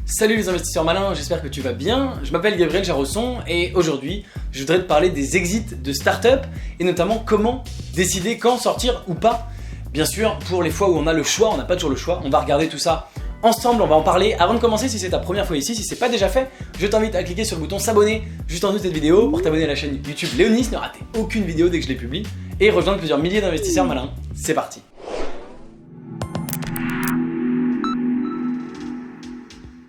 Salut les investisseurs malins, j'espère que tu vas bien. Je m'appelle Gabriel Jarosson et aujourd'hui, je voudrais te parler des exits de start-up et notamment comment décider quand sortir ou pas. Bien sûr, pour les fois où on a le choix, on n'a pas toujours le choix, on va regarder tout ça ensemble, on va en parler. Avant de commencer, si c'est ta première fois ici, si c'est pas déjà fait, je t'invite à cliquer sur le bouton s'abonner juste en dessous de cette vidéo pour t'abonner à la chaîne YouTube Léonis, ne rater aucune vidéo dès que je les publie et rejoindre plusieurs milliers d'investisseurs malins. C'est parti.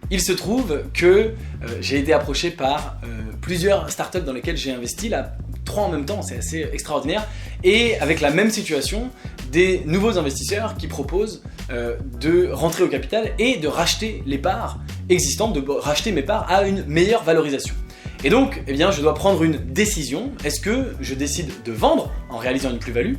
Il se trouve que j'ai été approché par plusieurs startups dans lesquelles j'ai investi, là 3 en même temps, c'est assez extraordinaire, et avec la même situation, des nouveaux investisseurs qui proposent de rentrer au capital et de racheter les parts existantes, de racheter mes parts à une meilleure valorisation. Et donc, eh bien, je dois prendre une décision. Est-ce que je décide de vendre en réalisant une plus-value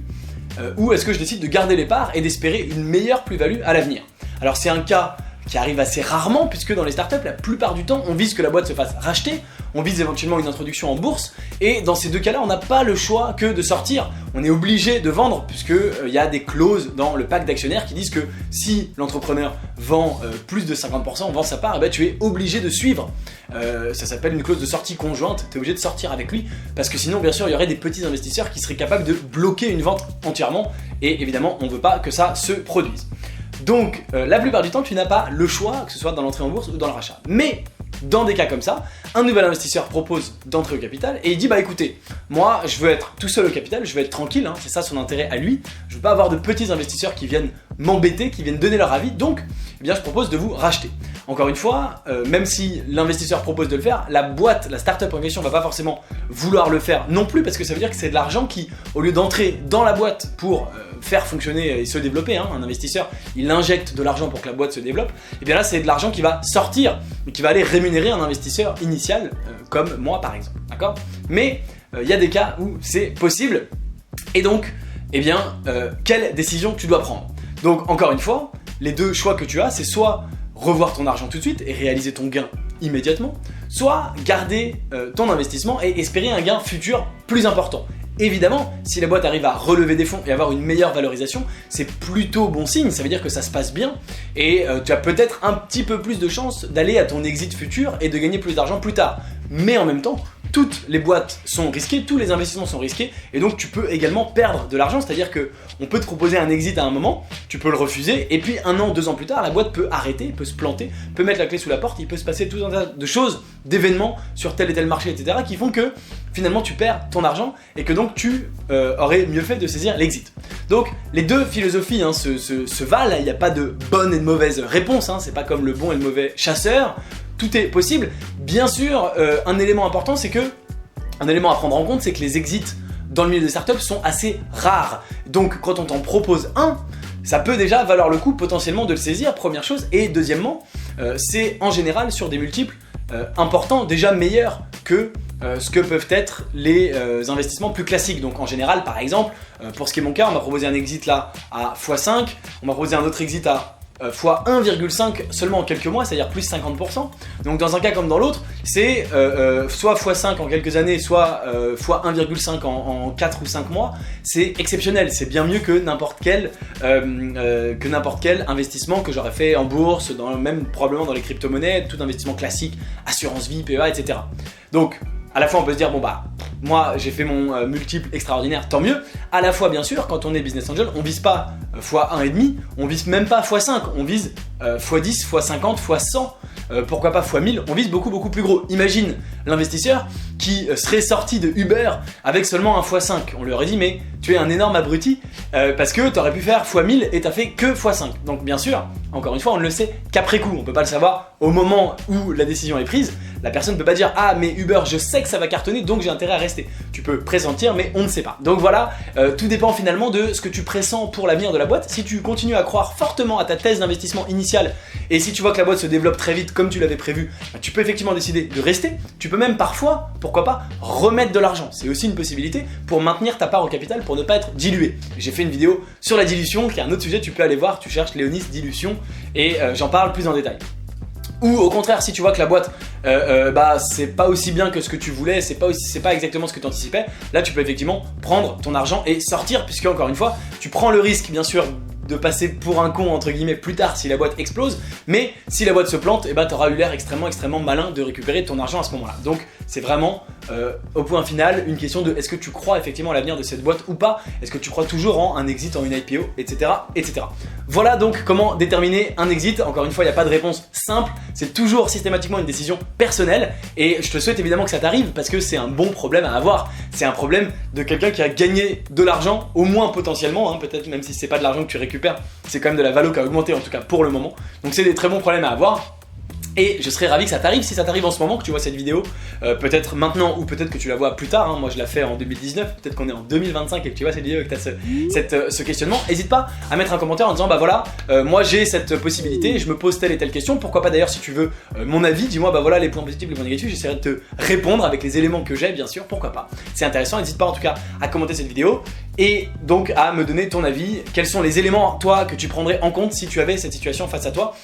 ou est-ce que je décide de garder les parts et d'espérer une meilleure plus-value à l'avenir? Alors c'est un cas qui arrive assez rarement puisque dans les startups, la plupart du temps, on vise que la boîte se fasse racheter, on vise éventuellement une introduction en bourse et dans ces deux cas-là, on n'a pas le choix que de sortir. On est obligé de vendre puisqu'il y a des clauses dans le pacte d'actionnaires qui disent que si l'entrepreneur vend plus de 50%, vend sa part, eh ben, tu es obligé de suivre. Ça s'appelle une clause de sortie conjointe, tu es obligé de sortir avec lui parce que sinon, bien sûr, il y aurait des petits investisseurs qui seraient capables de bloquer une vente entièrement et évidemment, on ne veut pas que ça se produise. Donc, la plupart du temps, tu n'as pas le choix, que ce soit dans l'entrée en bourse ou dans le rachat. Mais, dans des cas comme ça, un nouvel investisseur propose d'entrer au capital et il dit bah écoutez, moi je veux être tout seul au capital, je veux être tranquille, hein, c'est ça son intérêt à lui, je veux pas avoir de petits investisseurs qui viennent m'embêter, qui viennent donner leur avis, donc eh bien, je propose de vous racheter. Encore une fois, même si l'investisseur propose de le faire, la boîte, la startup en question va pas forcément vouloir le faire non plus parce que ça veut dire que c'est de l'argent qui, au lieu d'entrer dans la boîte pour faire fonctionner et se développer, hein, un investisseur il injecte de l'argent pour que la boîte se développe, et bien là c'est de l'argent qui va sortir et qui va aller rémunérer un investisseur initial comme moi par exemple, d'accord? Mais il y a des cas où c'est possible et donc, eh bien, quelle décision tu dois prendre? Donc encore une fois, les deux choix que tu as, c'est soit revoir ton argent tout de suite et réaliser ton gain immédiatement, soit garder ton investissement et espérer un gain futur plus important. Évidemment, si la boîte arrive à relever des fonds et avoir une meilleure valorisation, c'est plutôt bon signe, ça veut dire que ça se passe bien et tu as peut-être un petit peu plus de chances d'aller à ton exit futur et de gagner plus d'argent plus tard. Mais en même temps, toutes les boîtes sont risquées, tous les investissements sont risqués et donc tu peux également perdre de l'argent, c'est-à-dire qu'on peut te proposer un exit à un moment, tu peux le refuser et puis 1 an, 2 ans plus tard, la boîte peut arrêter, peut se planter, peut mettre la clé sous la porte, il peut se passer tout un tas de choses, d'événements sur tel et tel marché, etc. qui font que finalement tu perds ton argent et que donc tu aurais mieux fait de saisir l'exit. Donc les deux philosophies hein, se valent, il n'y a pas de bonne et de mauvaise réponse, hein, c'est pas comme le bon et le mauvais chasseur. Tout est possible. Bien sûr, un élément important, c'est que un élément à prendre en compte, c'est que les exits dans le milieu des startups sont assez rares. Donc, quand on t'en propose un, ça peut déjà valoir le coup potentiellement de le saisir, première chose. Et deuxièmement, c'est en général sur des multiples importants, déjà meilleurs que ce que peuvent être les investissements plus classiques. Donc en général, par exemple, pour ce qui est mon cas, on m'a proposé un exit là à x5, on m'a proposé un autre exit à fois 1,5 seulement en quelques mois, c'est-à-dire plus 50%. Donc dans un cas comme dans l'autre, c'est soit x5 en quelques années, soit fois 1,5 en 4 ou 5 mois. C'est exceptionnel, c'est bien mieux que n'importe quel investissement que j'aurais fait en bourse, même probablement dans les crypto-monnaies, tout investissement classique, assurance vie, PEA, etc. Donc à la fois on peut se dire bon bah moi j'ai fait mon multiple extraordinaire, tant mieux. À la fois bien sûr quand on est business angel on vise pas x1,5, on vise même pas x5, on vise x10, x50, x100, pourquoi pas x1000, on vise beaucoup plus gros. Imagine l'investisseur qui serait sorti de Uber avec seulement un x5, on lui aurait dit mais tu es un énorme abruti parce que tu aurais pu faire x1000 et tu as fait que x5. Donc bien sûr, encore une fois on ne le sait qu'après coup, on peut pas le savoir au moment où la décision est prise. La personne ne peut pas dire ah mais Uber je sais que ça va cartonner donc j'ai intérêt à rester. Tu peux pressentir mais on ne sait pas. Donc voilà, tout dépend finalement de ce que tu pressens pour l'avenir de la boîte. Si tu continues à croire fortement à ta thèse d'investissement initiale et si tu vois que la boîte se développe très vite comme tu l'avais prévu, tu peux effectivement décider de rester. Tu peux même parfois, pourquoi pas, remettre de l'argent. C'est aussi une possibilité pour maintenir ta part au capital pour ne pas être dilué. J'ai fait une vidéo sur la dilution qui est un autre sujet, tu peux aller voir, tu cherches Léonis dilution et j'en parle plus en détail. Ou au contraire, si tu vois que la boîte c'est pas aussi bien que ce que tu voulais, c'est pas exactement ce que tu anticipais, là tu peux effectivement prendre ton argent et sortir, puisque encore une fois, tu prends le risque bien sûr de passer pour un con entre guillemets plus tard si la boîte explose, mais si la boîte se plante, et ben t'auras eu l'air extrêmement malin de récupérer ton argent à ce moment-là. Donc c'est vraiment au point final une question de est-ce que tu crois effectivement à l'avenir de cette boîte ou pas, est-ce que tu crois toujours en un exit, en une IPO, etc. etc. Voilà donc comment déterminer un exit. Encore une fois, il n'y a pas de réponse simple, c'est toujours systématiquement une décision personnelle et je te souhaite évidemment que ça t'arrive parce que c'est un bon problème à avoir. C'est un problème de quelqu'un qui a gagné de l'argent, au moins potentiellement, hein, peut-être même si c'est pas de l'argent que tu récupères, c'est quand même de la valo qui a augmenté en tout cas pour le moment. Donc c'est des très bons problèmes à avoir. Et je serais ravi que ça t'arrive, si ça t'arrive en ce moment, que tu vois cette vidéo, peut-être maintenant ou peut-être que tu la vois plus tard, hein. Moi je la fais en 2019, peut-être qu'on est en 2025 et que tu vois cette vidéo et que tu as ce questionnement. N'hésite pas à mettre un commentaire en disant bah voilà, moi j'ai cette possibilité, je me pose telle et telle question, pourquoi pas d'ailleurs si tu veux mon avis, dis-moi bah voilà les points positifs, les points négatifs, j'essaierai de te répondre avec les éléments que j'ai bien sûr, pourquoi pas. C'est intéressant, n'hésite pas en tout cas à commenter cette vidéo et donc à me donner ton avis, quels sont les éléments toi que tu prendrais en compte si tu avais cette situation face à toi.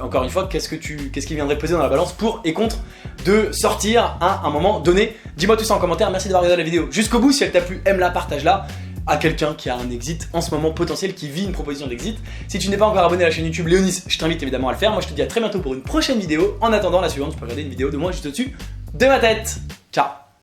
Encore une fois, qu'est-ce qui viendrait peser dans la balance pour et contre de sortir à un moment donné. Dis-moi tout ça en commentaire, merci d'avoir regardé la vidéo jusqu'au bout, si elle t'a plu, aime-la, partage-la à quelqu'un qui a un exit en ce moment potentiel, qui vit une proposition d'exit. Si tu n'es pas encore abonné à la chaîne YouTube Léonis, je t'invite évidemment à le faire. Moi je te dis à très bientôt pour une prochaine vidéo. En attendant la suivante, tu peux regarder une vidéo de moi juste au-dessus de ma tête. Ciao.